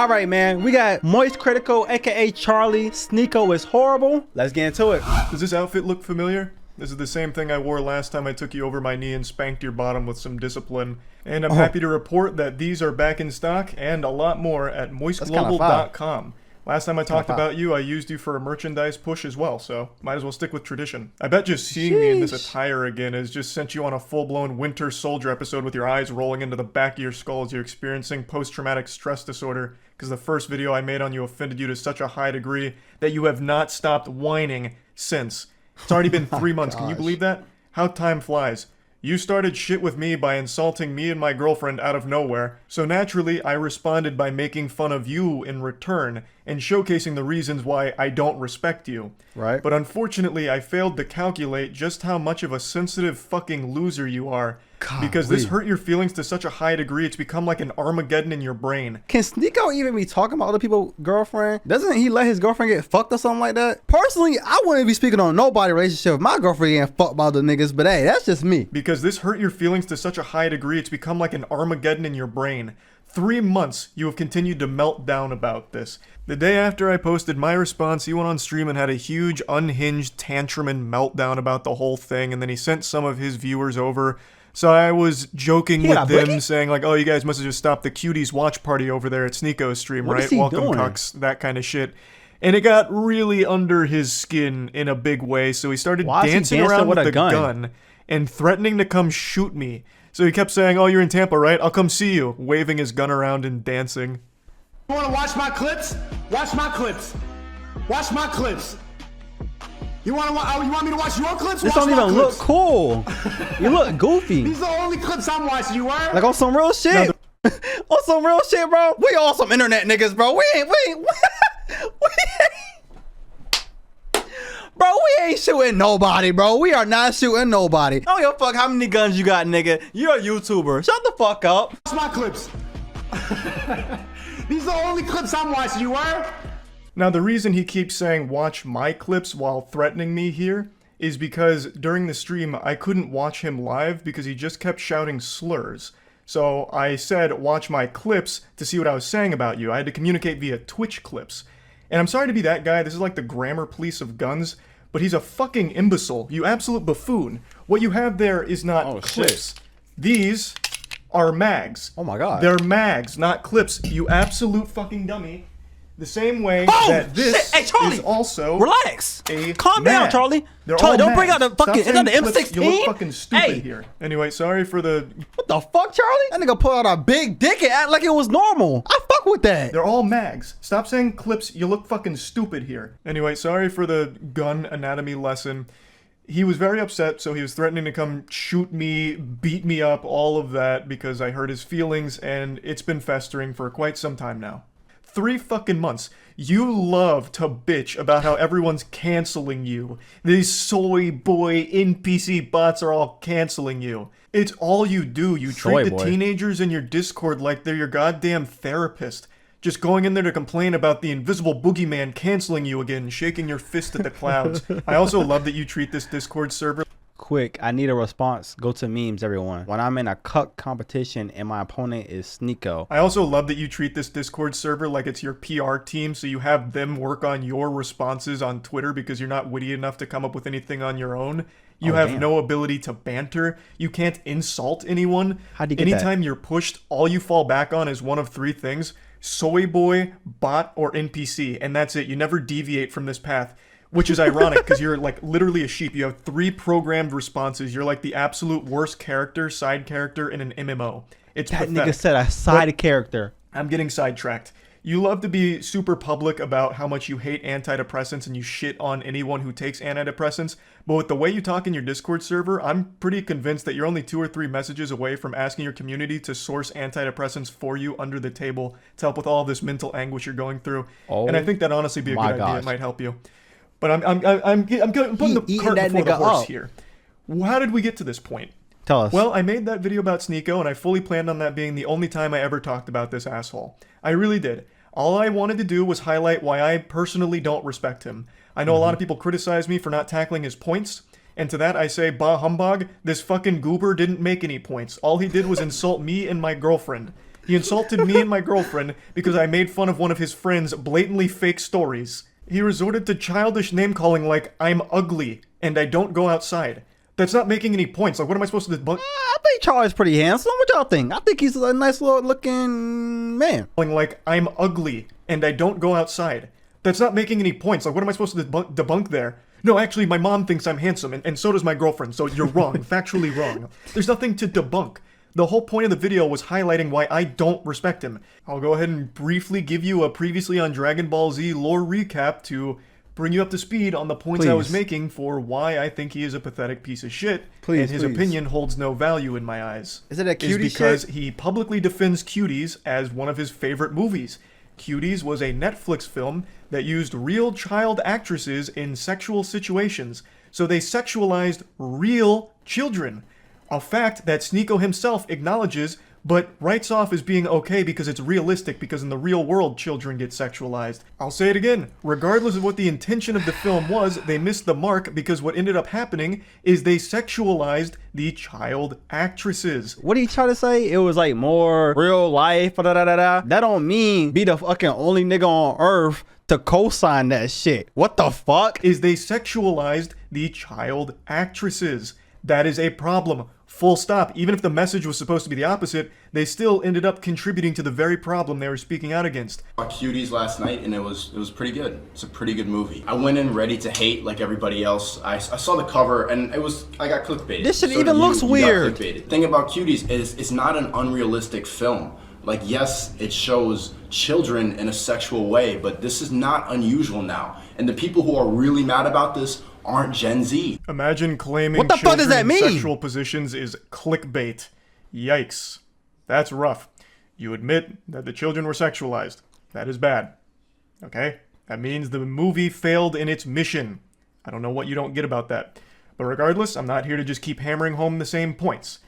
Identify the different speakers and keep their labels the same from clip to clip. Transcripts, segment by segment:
Speaker 1: All right, man. We got Moist Critical, aka Charlie. Sneako is horrible. Let's get into it.
Speaker 2: Does this outfit look familiar? This is the same thing I wore last time I took you over my knee and spanked your bottom with some discipline. And I'm happy to report that these are back in stock and a lot more at moistglobal.com. Last time I talked about you, I used you for a merchandise push as well, so might as well stick with tradition. I bet just seeing me in this attire again has just sent you on a full-blown Winter Soldier episode with your eyes rolling into the back of your skull as you're experiencing post-traumatic stress disorder, because the first video I made on you offended you to such a high degree that you have not stopped whining since. It's already been 3 months, can you believe that? How time flies. You started shit with me by insulting me and my girlfriend out of nowhere, so naturally I responded by making fun of you in return and showcasing the reasons why I don't respect you.
Speaker 1: Right.
Speaker 2: But unfortunately I failed to calculate just how much of a sensitive fucking loser you are. Because this hurt your feelings to such a high degree it's become like an Armageddon in your brain.
Speaker 1: Can Sneako even be talking about other people's girlfriend? Doesn't he let his girlfriend get fucked or something like that? Personally, I wouldn't be speaking on nobody's relationship if my girlfriend getting fucked by the niggas, but hey, that's just me.
Speaker 2: Because this hurt your feelings to such a high degree it's become like an Armageddon in your brain. 3 months you have continued to melt down about this. The day after I posted my response, he went on stream and had a huge unhinged tantrum and meltdown about the whole thing, and then he sent some of his viewers over. So I was joking with them, saying like, oh, you guys must have just stopped the cuties watch party over there at Sneako's stream, right? Welcome cucks, that kind of shit. And it got really under his skin in a big way, so he started dancing around with a gun and threatening to come shoot me. So he kept saying, oh, you're in Tampa, right? I'll come see you, waving his gun around and dancing.
Speaker 3: You wanna watch my clips? Watch my clips. Watch my clips. You want me to watch your clips?
Speaker 1: This don't even look cool. You look goofy.
Speaker 3: These are the only clips I'm watching. You are
Speaker 1: like on some real shit. On some real shit, bro. We all some internet niggas, bro. We ain't. Bro, we ain't shooting nobody, bro. We are not shooting nobody. I don't give a fuck how many guns you got, nigga. You're a YouTuber. Shut the fuck up.
Speaker 3: Watch my clips. These are the only clips I'm watching. You are.
Speaker 2: Now, the reason he keeps saying watch my clips while threatening me here is because during the stream, I couldn't watch him live because he just kept shouting slurs. So I said watch my clips to see what I was saying about you. I had to communicate via Twitch clips. And I'm sorry to be that guy, this is like the grammar police of guns, but he's a fucking imbecile, you absolute buffoon. What you have there is not clips. These are mags.
Speaker 1: Oh my god.
Speaker 2: They're mags, not clips, you absolute fucking dummy. The same way that this is also
Speaker 1: relax. Calm
Speaker 2: mag.
Speaker 1: down, Charlie.
Speaker 2: They're
Speaker 1: Charlie, don't
Speaker 2: mags.
Speaker 1: bring out the fucking. Is that the M16?
Speaker 2: You look fucking stupid here. Anyway, sorry for the.
Speaker 1: What the fuck, Charlie? That nigga pulled out a big dick and act like it was normal. I fuck with that.
Speaker 2: They're all mags. Stop saying clips. You look fucking stupid here. Anyway, sorry for the gun anatomy lesson. He was very upset, so he was threatening to come shoot me, beat me up, all of that, because I hurt his feelings, and it's been festering for quite some time now. 3 fucking months. You love to bitch about how everyone's canceling you. These soy boy NPC bots are all canceling you. It's all you do. You treat the teenagers in your Discord like they're your goddamn therapist. Just going in there to complain about the invisible boogeyman canceling you again, shaking your fist at the clouds. I also love that you treat this Discord server.
Speaker 1: Quick, I need a response. Go to memes, everyone. When I'm in a cuck competition and my opponent is Sneako.
Speaker 2: I also love that you treat this Discord server like it's your PR team, so you have them work on your responses on Twitter because you're not witty enough to come up with anything on your own. You have no ability to banter. You can't insult anyone.
Speaker 1: How'd you get
Speaker 2: Anytime you're pushed, all you fall back on is one of 3 things. Soy boy, bot, or NPC, and that's it. You never deviate from this path. Which is ironic, because you're like literally a sheep. You have 3 programmed responses. You're like the absolute worst character, side character in an MMO. It's pathetic.
Speaker 1: That nigga said a side character.
Speaker 2: I'm getting sidetracked. You love to be super public about how much you hate antidepressants and you shit on anyone who takes antidepressants, but with the way you talk in your Discord server, I'm pretty convinced that you're only 2 or 3 messages away from asking your community to source antidepressants for you under the table to help with all this mental anguish you're going through. And I think that'd honestly be a good idea. It might help you. But I'm putting the cart before the horse here. How did we get to this point?
Speaker 1: Tell us.
Speaker 2: Well, I made that video about Sneako, and I fully planned on that being the only time I ever talked about this asshole. I really did. All I wanted to do was highlight why I personally don't respect him. I know a lot of people criticize me for not tackling his points, and to that I say, bah humbug, this fucking goober didn't make any points. All he did was insult me and my girlfriend. He insulted me and my girlfriend because I made fun of one of his friends' blatantly fake stories. He resorted to childish name-calling like, I'm ugly, and I don't go outside. That's not making any points. Like, what am I supposed to do?
Speaker 1: I think Charlie's pretty handsome. What y'all think? I think he's a nice little looking man.
Speaker 2: Like, I'm ugly, and I don't go outside. That's not making any points. Like, what am I supposed to debunk there? No, actually, my mom thinks I'm handsome, and so does my girlfriend, so you're wrong, factually wrong. There's nothing to debunk. The whole point of the video was highlighting why I don't respect him. I'll go ahead and briefly give you a previously on Dragon Ball Z lore recap to bring you up to speed on the points I was making for why I think he is a pathetic piece of shit, and his opinion holds no value in my eyes.
Speaker 1: Is it a cutie
Speaker 2: Is because
Speaker 1: shit?
Speaker 2: he publicly defends Cuties as one of his favorite movies. Cuties was a Netflix film that used real child actresses in sexual situations, so they sexualized real children. A fact that Sneako himself acknowledges, but writes off as being okay because it's realistic, because in the real world children get sexualized. I'll say it again, regardless of what the intention of the film was, they missed the mark because what ended up happening is they sexualized the child actresses.
Speaker 1: What did he try to say? It was like more real life, That don't mean be the fucking only nigga on earth to co-sign that shit. What the fuck?
Speaker 2: Is they sexualized the child actresses. That is a problem. Full stop. Even if the message was supposed to be the opposite, they still ended up contributing to the very problem they were speaking out against.
Speaker 4: I saw Cuties last night and it was pretty good. It's a pretty good movie. I went in ready to hate like everybody else. I saw the cover and I got clickbaited.
Speaker 1: This shit even looks weird.
Speaker 4: The thing about Cuties is it's not an unrealistic film. Like, yes, it shows children in a sexual way, but this is not unusual now. And the people who are really mad about this aren't Gen Z.
Speaker 2: Imagine claiming
Speaker 1: what the fuck does that
Speaker 2: in
Speaker 1: mean?
Speaker 2: Sexual positions is clickbait. Yikes. That's rough. You admit that the children were sexualized. That is bad. Okay? That means the movie failed in its mission. I don't know what you don't get about that. But regardless, I'm not here to just keep hammering home the same points.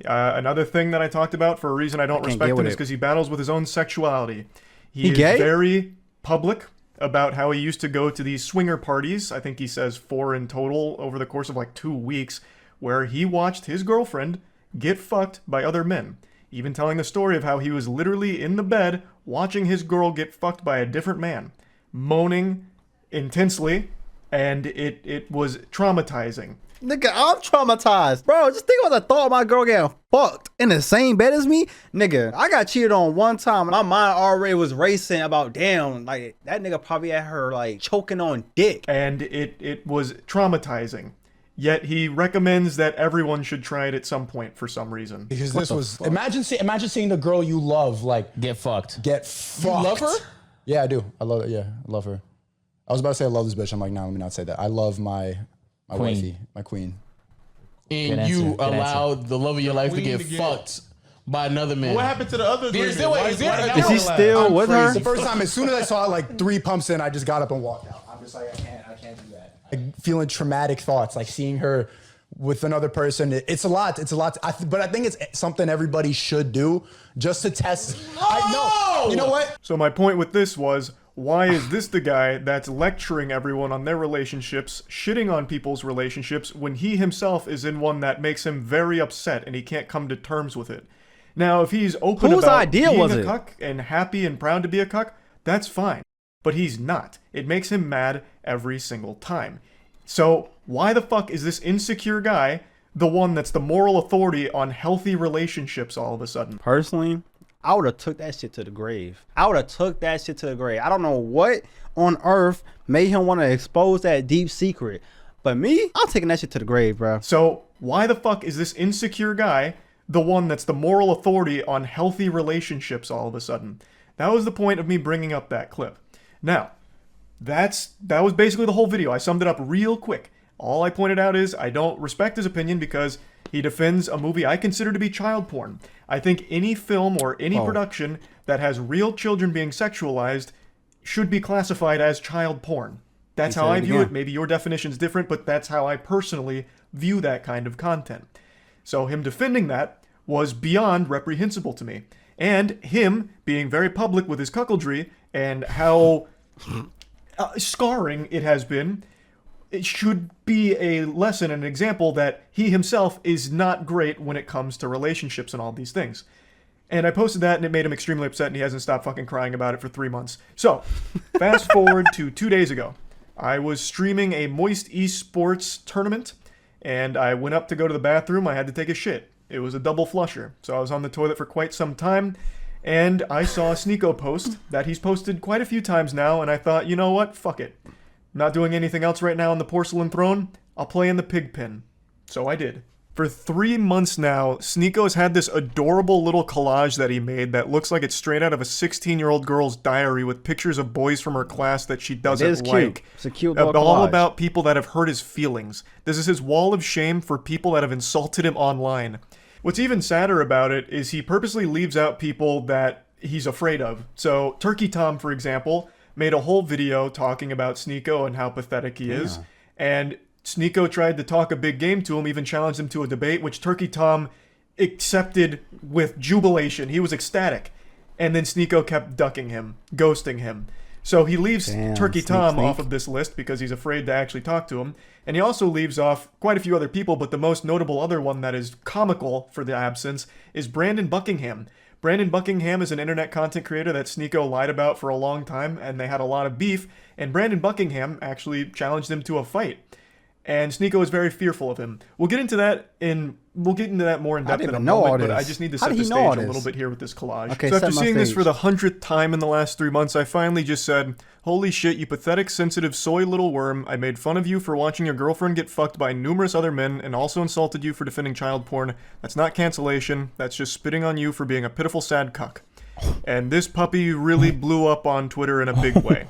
Speaker 2: Another thing that I talked about for a reason I don't respect him is because he battles with his own sexuality. He is
Speaker 1: gay?
Speaker 2: very public about how he used to go to these swinger parties. I think he says 4 in total over the course of like 2 weeks, where he watched his girlfriend get fucked by other men. Even telling the story of how he was literally in the bed watching his girl get fucked by a different man, moaning intensely, and it was traumatizing.
Speaker 1: Nigga, I'm traumatized. Bro, just think about the thought of my girl getting fucked in the same bed as me. Nigga, I got cheated on one time and my mind already was racing about, damn, like, that nigga probably had her, like, choking on dick.
Speaker 2: And it was traumatizing. Yet he recommends that everyone should try it at some point for some reason.
Speaker 5: Because this was, imagine seeing the girl you love, like,
Speaker 6: get fucked.
Speaker 5: You
Speaker 6: love her?
Speaker 5: Yeah, I do. I love her. I was about to say I love this bitch. I'm like, no, let me not say that. I love my wifey, my queen.
Speaker 6: And you allowed the love of your life to get fucked by another man.
Speaker 7: What happened to the other three?
Speaker 6: Is
Speaker 1: he still with her?
Speaker 5: The first time, as soon as I saw it, like 3 pumps in, I just got up and walked out. I'm just like, I can't do that. Like, feeling traumatic thoughts, like seeing her with another person. It's a lot. But I think it's something everybody should do just to test. You know what?
Speaker 2: So my point with this was, why is this the guy that's lecturing everyone on their relationships, shitting on people's relationships, when he himself is in one that makes him very upset and he can't come to terms with it? Now, if he's open about being a cuck and happy and proud to be a cuck, that's fine. But he's not. It makes him mad every single time. So why the fuck is this insecure guy the one that's the moral authority on healthy relationships all of a sudden?
Speaker 1: Personally, I would have took that shit to the grave. I don't know what on earth made him want to expose that deep secret. But me, I'm taking that shit to the grave, bro.
Speaker 2: So why the fuck is this insecure guy the one that's the moral authority on healthy relationships all of a sudden? That was the point of me bringing up that clip. Now, that was basically the whole video. I summed it up real quick. All I pointed out is I don't respect his opinion because he defends a movie I consider to be child porn. I think any film or any production that has real children being sexualized should be classified as child porn. That's how I view it. Maybe your definition's different, but that's how I personally view that kind of content. So him defending that was beyond reprehensible to me. And him being very public with his cuckoldry and how scarring it has been, it should be a lesson and an example that he himself is not great when it comes to relationships and all these things. And I posted that, and it made him extremely upset, and he hasn't stopped fucking crying about it for 3 months. So, fast forward to 2 days ago. I was streaming a Moist Esports tournament, and I went up to go to the bathroom. I had to take a shit. It was a double flusher, so I was on the toilet for quite some time, and I saw a Sneako post that he's posted quite a few times now, and I thought, you know what? Fuck it. I'm not doing anything else right now on the porcelain throne. I'll play in the pig pen. So I did. For 3 months now, Sneako has had this adorable little collage that he made that looks like it's straight out of a 16-year-old girl's diary with pictures of boys from her class that she doesn't like.
Speaker 1: It's a cute little
Speaker 2: all
Speaker 1: collage.
Speaker 2: about people that have hurt his feelings. This is his wall of shame for people that have insulted him online. What's even sadder about it is he purposely leaves out people that he's afraid of. So Turkey Tom, for example, made a whole video talking about Sneako and how pathetic he is. And Sneako tried to talk a big game to him, even challenged him to a debate, which Turkey Tom accepted with jubilation. He was ecstatic. And then Sneako kept ducking him, ghosting him. So he leaves Turkey Tom off of this list because he's afraid to actually talk to him. And he also leaves off quite a few other people, but the most notable other one that is comical for the absence is Brandon Buckingham. Brandon Buckingham is an internet content creator that Sneako lied about for a long time, and they had a lot of beef. And Brandon Buckingham actually challenged him to a fight. And Sneako is very fearful of him. We'll get into that more in depth in a moment, but I just need to set the stage a little bit here with this collage.
Speaker 1: Okay,
Speaker 2: so after seeing this for the 100th time in the last 3 months, I finally just said, holy shit, you pathetic, sensitive, soy little worm. I made fun of you for watching your girlfriend get fucked by numerous other men and also insulted you for defending child porn. That's not cancellation. That's just spitting on you for being a pitiful, sad cuck. And this puppy really blew up on Twitter in a big way.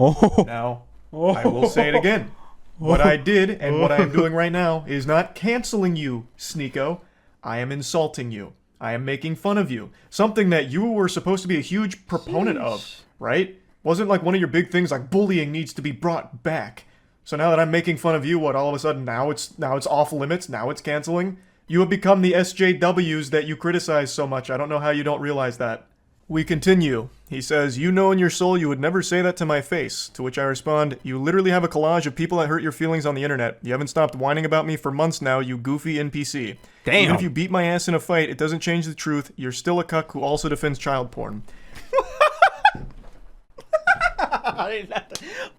Speaker 2: Now, I will say it again. What I did and what I am doing right now is not canceling you, Sneako. I am insulting you. I am making fun of you. Something that you were supposed to be a huge proponent of, right? Wasn't like one of your big things like bullying needs to be brought back. So now that I'm making fun of you, what, all of a sudden now it's off limits, now it's canceling? You have become the SJWs that you criticize so much. I don't know how you don't realize that. We continue. He says, you know in your soul you would never say that to my face. To which I respond, you literally have a collage of people that hurt your feelings on the internet. You haven't stopped whining about me for months now, you goofy NPC.
Speaker 1: Damn.
Speaker 2: Even if you beat my ass in a fight, it doesn't change the truth. You're still a cuck who also defends child porn.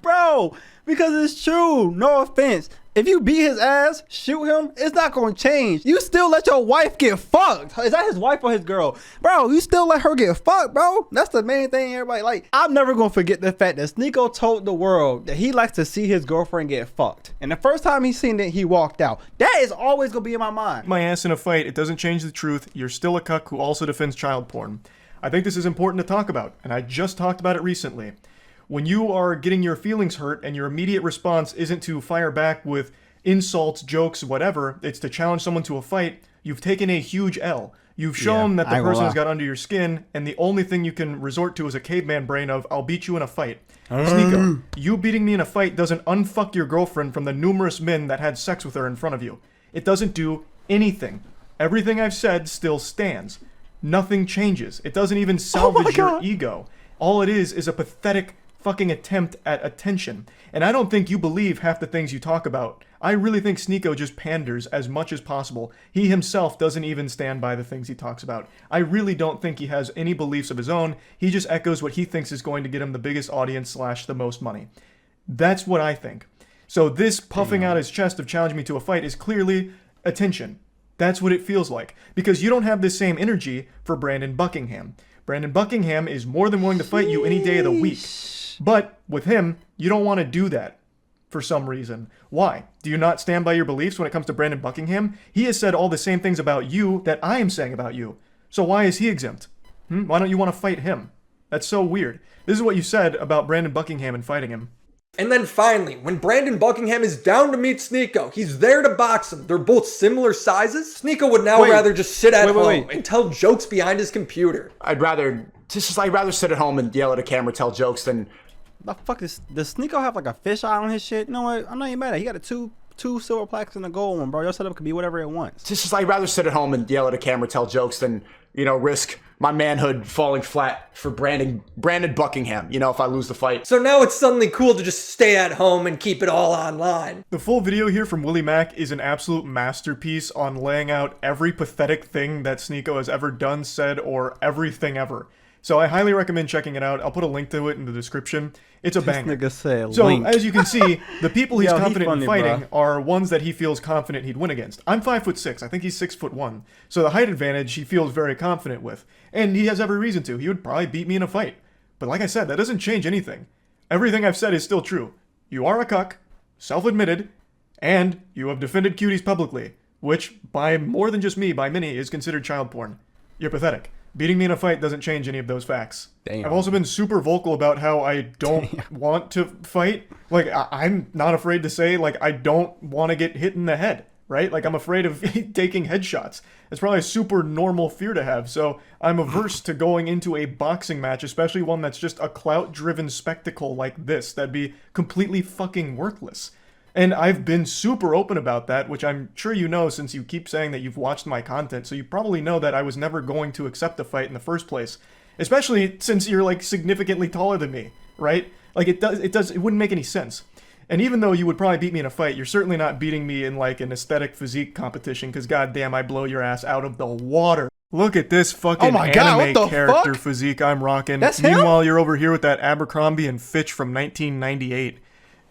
Speaker 1: Bro, because it's true. No offense. If you beat his ass, shoot him, it's not gonna change. You still let your wife get fucked. Is that his wife or his girl? Bro, you still let her get fucked, bro. That's the main thing everybody like. I'm never gonna forget the fact that Sneako told the world that he likes to see his girlfriend get fucked. And the first time he seen it, he walked out. That is always gonna be in my mind.
Speaker 2: My ass in a fight, it doesn't change the truth. You're still a cuck who also defends child porn. I think this is important to talk about, and I just talked about it recently. When you are getting your feelings hurt and your immediate response isn't to fire back with insults, jokes, whatever, it's to challenge someone to a fight, you've taken a huge L. You've shown that the person has got under your skin, and the only thing you can resort to is a caveman brain of, I'll beat you in a fight. Sneako, you beating me in a fight doesn't unfuck your girlfriend from the numerous men that had sex with her in front of you. It doesn't do anything. Everything I've said still stands. Nothing changes. It doesn't even salvage your ego. All it is a pathetic fucking attempt at attention. And I don't think you believe half the things you talk about. I really think Sneako just panders as much as possible. He himself doesn't even stand by the things he talks about. I really don't think he has any beliefs of his own. He just echoes what he thinks is going to get him the biggest audience / the most money. That's what I think. So this puffing out his chest of challenging me to a fight is clearly attention. That's what it feels like. Because you don't have this same energy for Brandon Buckingham. Brandon Buckingham is more than willing to fight you any day of the week. But with him, you don't want to do that for some reason. Why? Do you not stand by your beliefs when it comes to Brandon Buckingham? He has said all the same things about you that I am saying about you. So why is he exempt? Why don't you want to fight him? That's so weird. This is what you said about Brandon Buckingham and fighting him.
Speaker 7: And then finally, when Brandon Buckingham is down to meet Sneako, he's there to box him. They're both similar sizes. Sneako would now rather just sit at home and tell jokes behind his computer.
Speaker 8: I'd rather sit at home and yell at a camera, tell jokes than...
Speaker 1: The fuck does Sneako have like a fish eye on his shit? You know what? I'm not even mad at it. He got two silver plaques and a gold one, bro. Your setup could be whatever it wants.
Speaker 8: I'd rather sit at home and yell at a camera, tell jokes than, risk my manhood falling flat for Brandon Buckingham, you know, if I lose the fight.
Speaker 7: So now it's suddenly cool to just stay at home and keep it all online.
Speaker 2: The full video here from Willie Mack is an absolute masterpiece on laying out every pathetic thing that Sneako has ever done, said, or everything ever. So I highly recommend checking it out. I'll put a link to it in the description. It's a banger.
Speaker 1: Nigga said
Speaker 2: so
Speaker 1: link.
Speaker 2: as you can see, the people he's confident
Speaker 1: funny,
Speaker 2: in fighting
Speaker 1: bro.
Speaker 2: are ones that he feels confident he'd win against. I'm 5'6". I think he's 6'1". So the height advantage he feels very confident with. And he has every reason to. He would probably beat me in a fight. But like I said, that doesn't change anything. Everything I've said is still true. You are a cuck, self-admitted, and you have defended cuties publicly, which, by more than just me, by many, is considered child porn. You're pathetic. Beating me in a fight doesn't change any of those facts.
Speaker 1: Damn.
Speaker 2: I've also been super vocal about how I don't want to fight. Like, I'm not afraid to say, like, I don't want to get hit in the head, right? Like, I'm afraid of taking headshots. It's probably a super normal fear to have, so I'm averse to going into a boxing match, especially one that's just a clout-driven spectacle like this. That'd be completely fucking worthless. And I've been super open about that, which I'm sure you know since you keep saying that you've watched my content, so you probably know that I was never going to accept a fight in the first place. Especially since you're, like, significantly taller than me, right? Like, it wouldn't make any sense. And even though you would probably beat me in a fight, you're certainly not beating me in, like, an aesthetic physique competition, because goddamn, I blow your ass out of the water. Look at this fucking anime character physique I'm rocking.
Speaker 1: That's him?
Speaker 2: Meanwhile, you're over here with that Abercrombie and Fitch from 1998.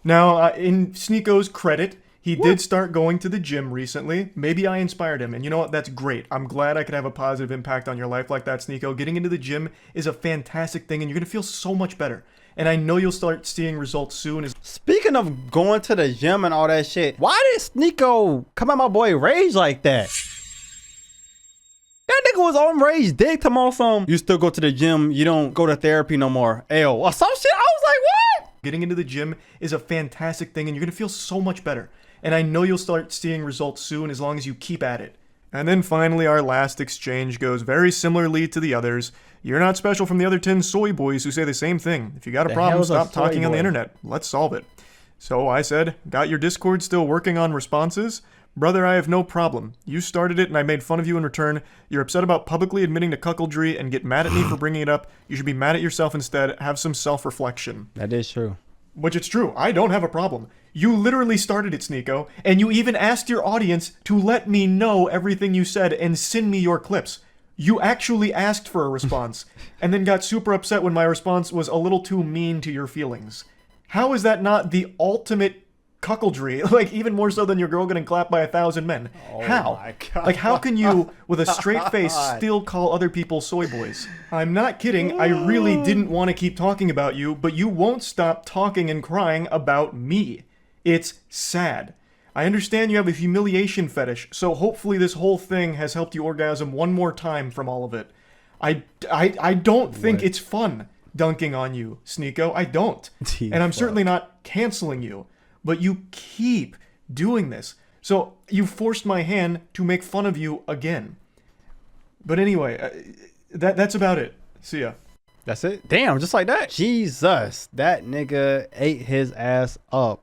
Speaker 2: Now, in Sneako's credit, he did start going to the gym recently. Maybe I inspired him, and you know what? That's great. I'm glad I could have a positive impact on your life like that, Sneako. Getting into the gym is a fantastic thing, and you're going to feel so much better. And I know you'll start seeing results soon.
Speaker 1: Speaking of going to the gym and all that shit, why did Sneako come at my boy Rage like that? That nigga was on Rage dick to some, you still go to the gym, you don't go to therapy no more. Ayo, or some shit. I was like, what?
Speaker 2: Getting into the gym is a fantastic thing, and you're going to feel so much better. And I know you'll start seeing results soon as long as you keep at it. And then finally, our last exchange goes very similarly to the others. You're not special from the other 10 soy boys who say the same thing. If you got a problem, stop talking on the internet. Let's solve it. So I said, got your Discord still working on responses? Brother, I have no problem. You started it and I made fun of you in return. You're upset about publicly admitting to cuckoldry and get mad at me for bringing it up. You should be mad at yourself instead. Have some self-reflection.
Speaker 1: That is true.
Speaker 2: Which it's true. I don't have a problem. You literally started it, Sneako, and you even asked your audience to let me know everything you said and send me your clips. You actually asked for a response, and then got super upset when my response was a little too mean to your feelings. How is that not the ultimate cuckoldry? Like, even more so than your girl getting clapped by 1,000 men. How?
Speaker 1: My God.
Speaker 2: Like, how can you, with a straight face, still call other people soy boys? I'm not kidding. I really didn't want to keep talking about you, but you won't stop talking and crying about me. It's sad. I understand you have a humiliation fetish, so hopefully this whole thing has helped you orgasm one more time from all of it. I don't think it's fun dunking on you, Sneako. I don't. And I'm certainly not canceling you. But you keep doing this. So you forced my hand to make fun of you again. But anyway, that's about it. See ya.
Speaker 1: That's it? Damn, just like that? Jesus, that nigga ate his ass up.